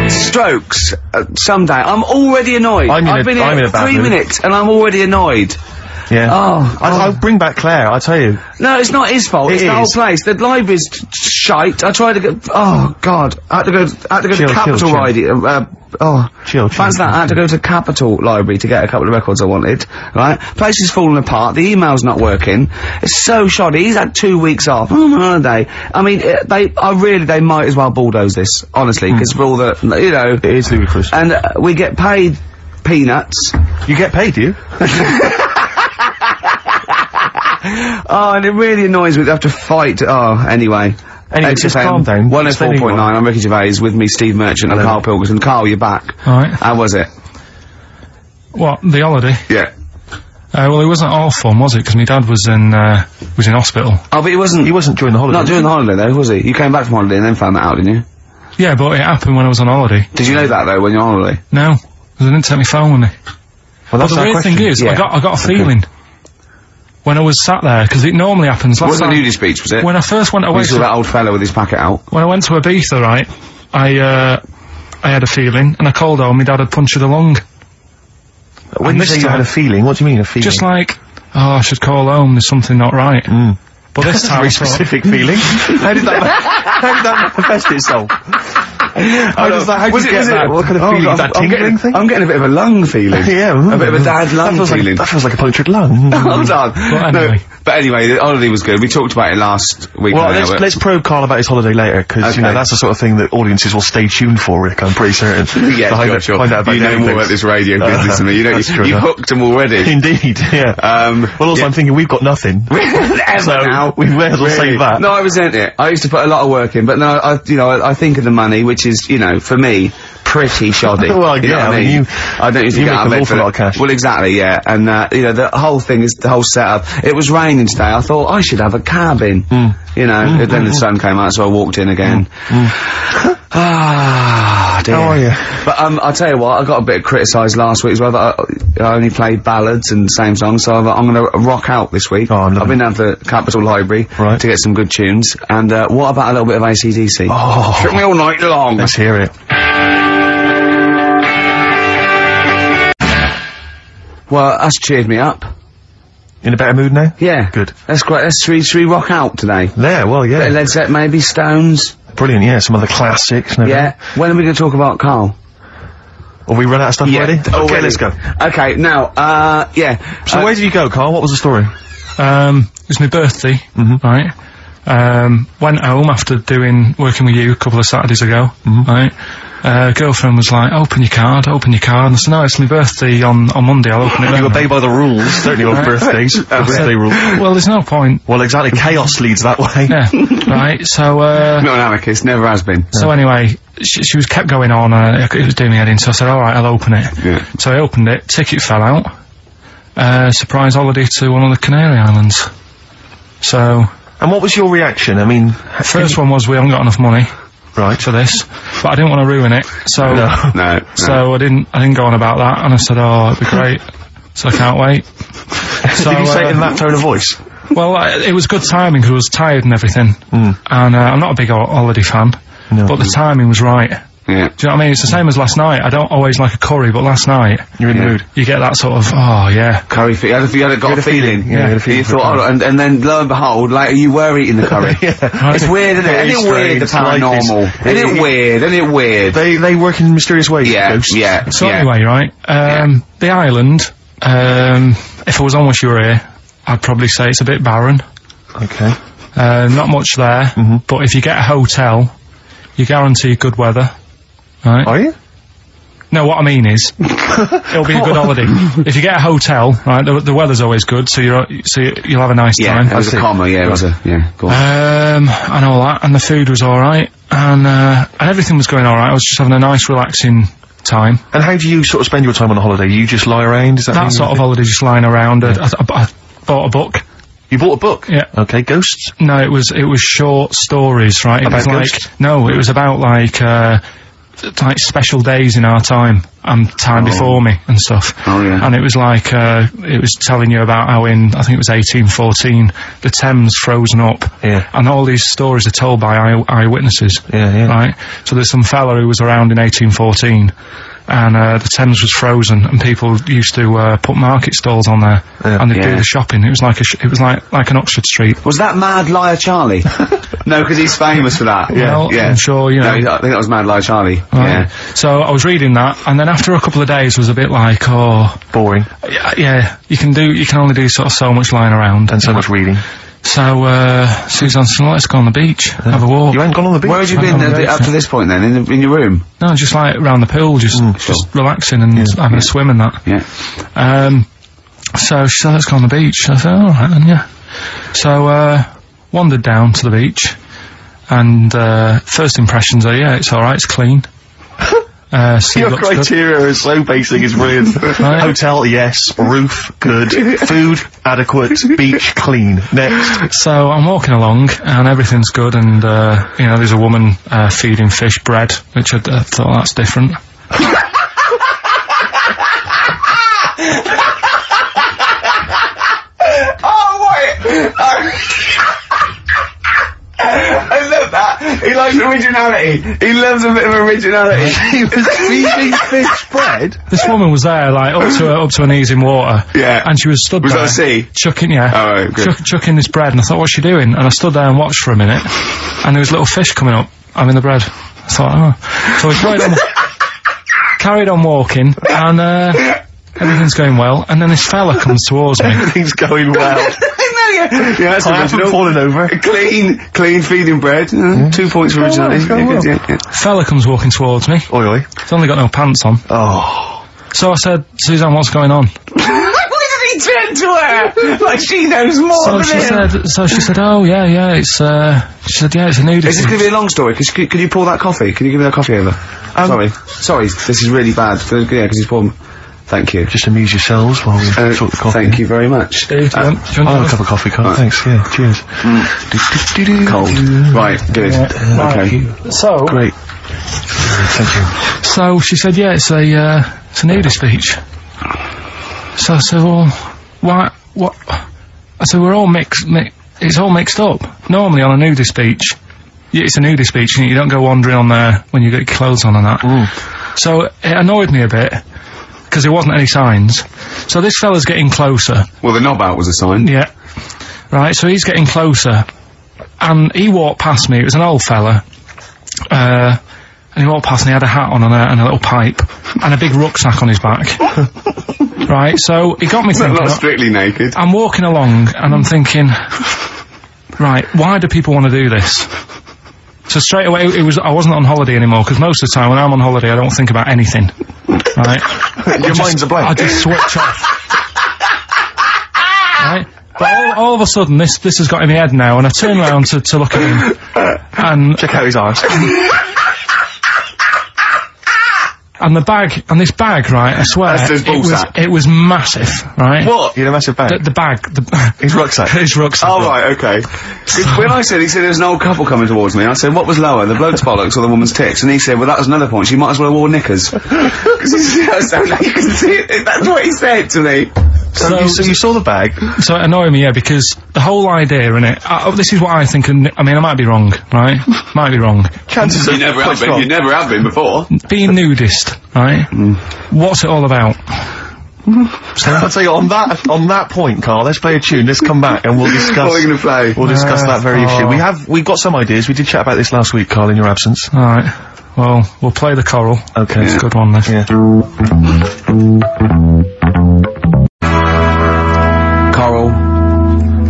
Strokes, someday. I'm already annoyed. I've been here 3 minutes and I'm already annoyed. Yeah. I'll bring back Claire, I tell you. No, it's not his fault. It's the whole place. The library's shite. I tried to get. Oh God! I had to go to Capital Library. Chill. Fancy that. I had to go to Capital Library to get a couple of records I wanted. Right? Place is falling apart. The email's not working. It's so shoddy. He's had 2 weeks off. I'm on holiday. I mean, they might as well bulldoze this, honestly, because for all the, you know. It is ludicrous. And we get paid peanuts. You get paid, do you? Oh, and it really annoys me to have to fight. Oh, anyway. Anyway, just calm down. 104.9, I'm Ricky Gervais, with me Steve Merchant and Carl Pilkington. Carl, you're back. Alright. How was it? What, the holiday? Yeah. Well, it wasn't all fun, was it? Because my dad was in hospital. Oh, but he wasn't during the holiday. Not during the holiday, though, was he? You came back from holiday and then found that out, didn't you? Yeah, but it happened when I was on holiday. Did you know that, though, when you're on holiday? No, because I didn't take my phone with me. Well, that's the weird thing is, I got a feeling. When I was sat there, because it normally happens last time. Wasn't a nudist speech, was it? When I first went away You saw that old fella with his packet out. When I went to Ibiza, right, I had a feeling, and I called home, my dad had punctured a lung. When you say you had a feeling, what do you mean, a feeling? Just like, oh, I should call home, there's something not right. But this time very specific feeling. How did that manifest itself? How did you get that? What kind of feeling? Is that tingling thing? I'm getting a bit of a lung feeling. Yeah. A bit of a dad lung feeling. That feels like a punctured lung. Hold on. But anyway, the holiday was good. We talked about it last week. Well, let's probe Carl about his holiday later, because, you know, that's the sort of thing that audiences will stay tuned for, Rick, I'm pretty certain. Yeah, sure. Find out about you know more about this radio business than me. You know, you hooked them already. Indeed, yeah. Well, also, I'm thinking we've got nothing. So, we may as well save that. No, I resent it. I used to put a lot of work in, but no, I think of the money, which is, you know, for me, pretty shoddy. Well, you know what I mean? I don't used to get out of bed for a lot of cash. Well, exactly, yeah. And, you know, the whole thing is, the whole setup. It was raining today. I thought I should have a cabin. You know, then the sun came out, so I walked in again. Ah, dear. How are you? But, I'll tell you what, I got a bit criticised last week as well, that I only played ballads and same songs, so I'm gonna rock out this week. I've been down to Capital Library to get some good tunes, and, what about a little bit of AC/DC? Oh. Took me all night long. Let's hear it. Well, that's cheered me up. In a better mood now? Yeah. Good. That's great. Should we rock out today? Yeah, well, yeah. Bit of Led Zeppelin, maybe Stones. Brilliant, yeah, some of the classics. Yeah. When are we going to talk about Carl? Have we run out of stuff already? Okay, let's go. Okay, now, yeah. So where did you go, Carl? What was the story? It was my birthday, right? Went home after working with you a couple of Saturdays ago, right? Girlfriend was like, open your card, and I said, no, it's my birthday on Monday, I'll open it then. You obey by the rules, certainly on birthdays, the birthday rule. Well, there's no point. Well, exactly, chaos leads that way. Yeah, right, so, not an anarchist, never has been. So anyway, she was kept going on, it was doing me head in, so I said, alright, I'll open it. Yeah. So I opened it, ticket fell out, surprise holiday to one of the Canary Islands. So... And what was your reaction? I mean... First one was, we haven't got enough money. Right. For this, but I didn't want to ruin it, so so I didn't go on about that, and I said, oh, it'd be great, so I can't wait. So, did you say it in that tone of voice? Well, it was good timing, because I was tired and everything, and I'm not a big holiday fan, but the timing was right. Yeah. Do you know what I mean? It's the same as last night. I don't always like a curry, but last night... You're in the mood. You get that sort of, oh, yeah. Curry, you had got a feeling. Yeah, you had a feeling. You thought, oh, and then, lo and behold, later you were eating the curry. Right. It's weird, isn't it? Isn't it weird, the paranormal? Isn't it weird? Isn't it weird? They work in mysterious ways, ghosts. Yeah, So anyway, right, the island, if I was on with you here, I'd probably say it's a bit barren. Okay. Not much there, but if you get a hotel, you guarantee good weather. Right. Are you? No, what I mean is, it'll be a good holiday. If you get a hotel, right, the weather's always good, so you'll have a nice time. Yeah, it was a comma, yeah, it was a, go on. And all that, and the food was alright, and everything was going alright, I was just having a nice relaxing time. And how do you sort of spend your time on a holiday? You just lie around, is that that sort of holiday, just lying around, I bought a book. You bought a book? Yeah. Okay, ghosts? No, it was short stories, right? It about was like, ghosts? no, it was about like, like special days in our time and time before me and stuff. Oh, yeah. And it was like, it was telling you about how in, I think it was 1814, the Thames frozen up. Yeah. And all these stories are told by eyewitnesses. Yeah. Right? So there's some fella who was around in 1814, and the Thames was frozen, and people used to put market stalls on there, and they'd do the shopping. It was like it was like an Oxford Street. Was that Mad Liar Charlie? No, because he's famous for that. Well, I'm sure, you know. No, I think that was Mad Liar Charlie. Right. Yeah. So I was reading that, and then after a couple of days was a bit like, oh, Boring. yeah, you can only do sort of so much lying around And so much reading. So Suzanne said, let's go on the beach, have a walk. You ain't gone on the beach? Where had you been up to this point then? In your room? No, just like round the pool, just relaxing and having a swim and that. Yeah. So she said, let's go on the beach. I said, alright then, yeah. So wandered down to the beach, and first impressions are, yeah, it's alright, it's clean. Your criteria is so basic, it's brilliant. Right. Hotel, yes. Roof, good. Food, adequate. Beach, clean. Next. So I'm walking along, and everything's good, and you know, there's a woman feeding fish bread, which I thought, that's different. I love that. He likes originality. He loves a bit of originality. He was feeding fish bread? This woman was there, like, up to her knees in water. Yeah. And she was stood Was there. that a sea? Chucking, yeah. Oh, right, good. Chucking this bread, and I thought, what's she doing? And I stood there and watched for a minute, and there was little fish coming up, having the bread. I thought, oh. So we carried on walking, and everything's going well, and then this fella comes towards me. Everything's going well. Yeah, that's I haven't fallen over. Clean feeding bread. 2 points for originality. Yeah. Fella comes walking towards me. Oi, oi. He's only got no pants on. Oh. So I said, Suzanne, what's going on? Why did he turn to her? Like she knows more than him. So she said, oh, yeah, it's, she said, yeah, it's a nudist. Is this going to be a long story? Could you pour that coffee? Can you give me that coffee over? Sorry, this is really bad. Yeah, because he's poured... Thank you. Just amuse yourselves while we talk the coffee. Thank you very much. Do you want I'll have a cup of coffee, Carl. Thanks, yeah, cheers. Cold. Right, good. Okay. So... Great. Thank you. So she said, yeah, it's a nudist beach. So I said, well, why, what? I said, we're all it's all mixed up. Normally on a nudist beach, it's a nudist beach, and you don't go wandering on there when you get your clothes on and that. So it annoyed me a bit, because there wasn't any signs. So this fella's getting closer. Well, the knob out was a sign. Yeah. Right, so he's getting closer. And he walked past me, it was an old fella. And he walked past and he had a hat on and a little pipe. And a big rucksack on his back. Right, so he got me thinking... Not strictly naked. I'm walking along and I'm thinking... Right, why do people want to do this? So straight away, I wasn't on holiday anymore, because most of the time when I'm on holiday I don't think about anything. Right? Your mind's a blank. I just switch off. Right? But all of a sudden, this has got in my head now, and I turn around to look at him, and... Check out his arse. And this bag, right, I swear, it was massive, right? What? You had a massive bag? The bag. His rucksack? His rucksack. Oh, right, okay. When he said there was an old couple coming towards me, I said, what was lower, the bloke's bollocks or the woman's tits? And he said, well, that was another point, she might as well have worn knickers. Because so you can see it, that's what he said to me. So you saw the bag? So it annoyed me, yeah, because the whole idea in it, this is what I think, I mean, I might be wrong, right? Might be wrong. Chances you never have been, you never have been before. Being nudist, right? What's it all about? I'll tell you, on that point, Carl, let's play a tune, let's come back and we'll discuss... What are we going to play? We'll discuss that very issue. We've got some ideas, we did chat about this last week, Carl, in your absence. Alright, well, we'll play the choral. Okay. It's a good one, then. Yeah. Coral,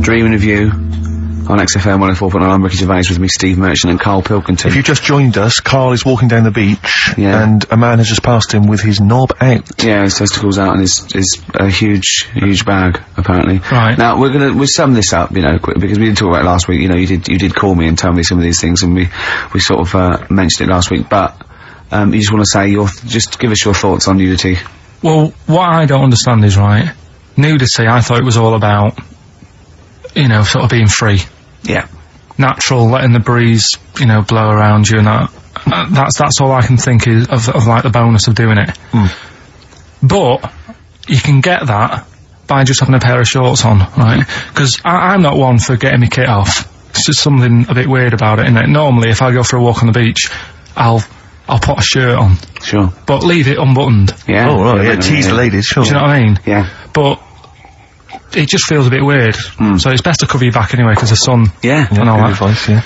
dreaming of you, on XFM 104.9. I'm Ricky Gervais, with me Steve Merchant and Carl Pilkington. If you've just joined us, Carl is walking down the beach, and a man has just passed him with his knob out. Yeah, his testicles out and his huge bag, apparently. Right. Now, we'll sum this up, you know, quick, because we didn't talk about it last week. You know, you did call me and tell me some of these things, and we sort of, mentioned it last week, but, you just want to say just give us your thoughts on nudity. Well, what I don't understand is, right, nudity, I thought it was all about, you know, sort of being free. Yeah. Natural, letting the breeze, you know, blow around you and that. That's all I can think of like the bonus of doing it. But you can get that by just having a pair of shorts on, right? Because I'm not one for getting my kit off. It's just something a bit weird about it, isn't it? Normally, if I go for a walk on the beach, I'll put a shirt on. Sure. But leave it unbuttoned. Yeah. Oh, right, yeah, tease the ladies, sure. Do you know what I mean? Yeah. But it just feels a bit weird. So it's best to cover your back anyway, because the sun and all that. Advice, yeah.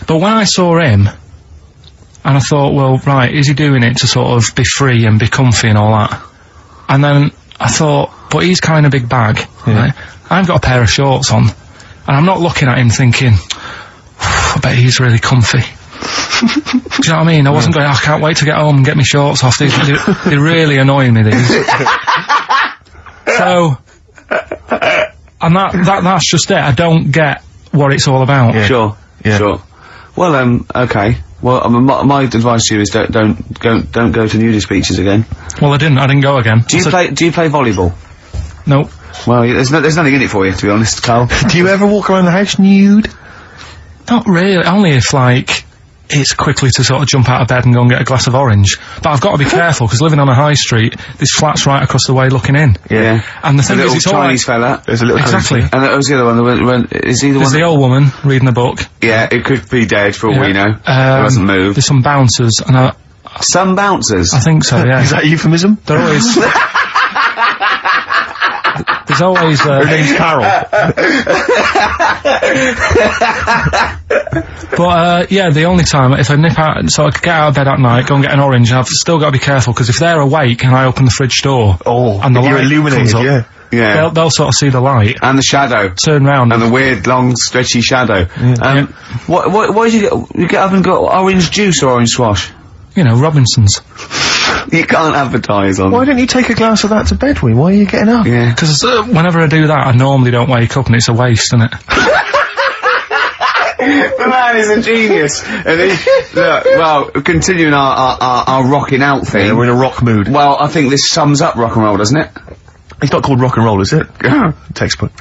But when I saw him, and I thought, well, right, is he doing it to sort of be free and be comfy and all that? And then I thought, but he's carrying a big bag, right? I've got a pair of shorts on, and I'm not looking at him thinking, I bet he's really comfy. Do you know what I mean? I wasn't going, I can't wait to get home and get my shorts off. They're really annoying me, these. So, and that's just it. I don't get what it's all about. Yeah. Sure. Yeah. Sure. Well, okay. Well, I mean, my advice to you is don't go to nudist beaches again. Well, I didn't go again. Do you play volleyball? Nope. Well, there's nothing in it for you, to be honest, Carl. Do you ever walk around the house nude? Not really. Only if, like, it's quickly to sort of jump out of bed and go and get a glass of orange. But I've got to be careful, because living on a high street, there's flats right across the way looking in. Yeah. And the thing is, it's Chinese fella. There's a little exactly. And that was the other one. Is he the one? There's the old woman reading a book. Yeah, it could be dead for all we know. It hasn't moved. There's some bouncers, and some bouncers? I think so, yeah. Is that a euphemism? They're always... There's always, her name's Carol. But, yeah, the only time, if I nip out, so I could get out of bed at night, go and get an orange, I've still got to be careful, because if they're awake and I open the fridge door, and the you're light illuminated, comes up, yeah. They'll sort of see the light. And the shadow. Turn round. And the weird, long, stretchy shadow. Why did you get up and got orange juice or orange swash? You know, Robinson's. You can't advertise on... Why don't you take a glass of that to bed with? Why are you getting up? Yeah. Because whenever I do that, I normally don't wake up, and it's a waste, isn't it? The man is a genius. And look, well, continuing our rocking out thing. Yeah, we're in a rock mood. Well, I think this sums up rock and roll, doesn't it? It's not called rock and roll, is it? Textbook.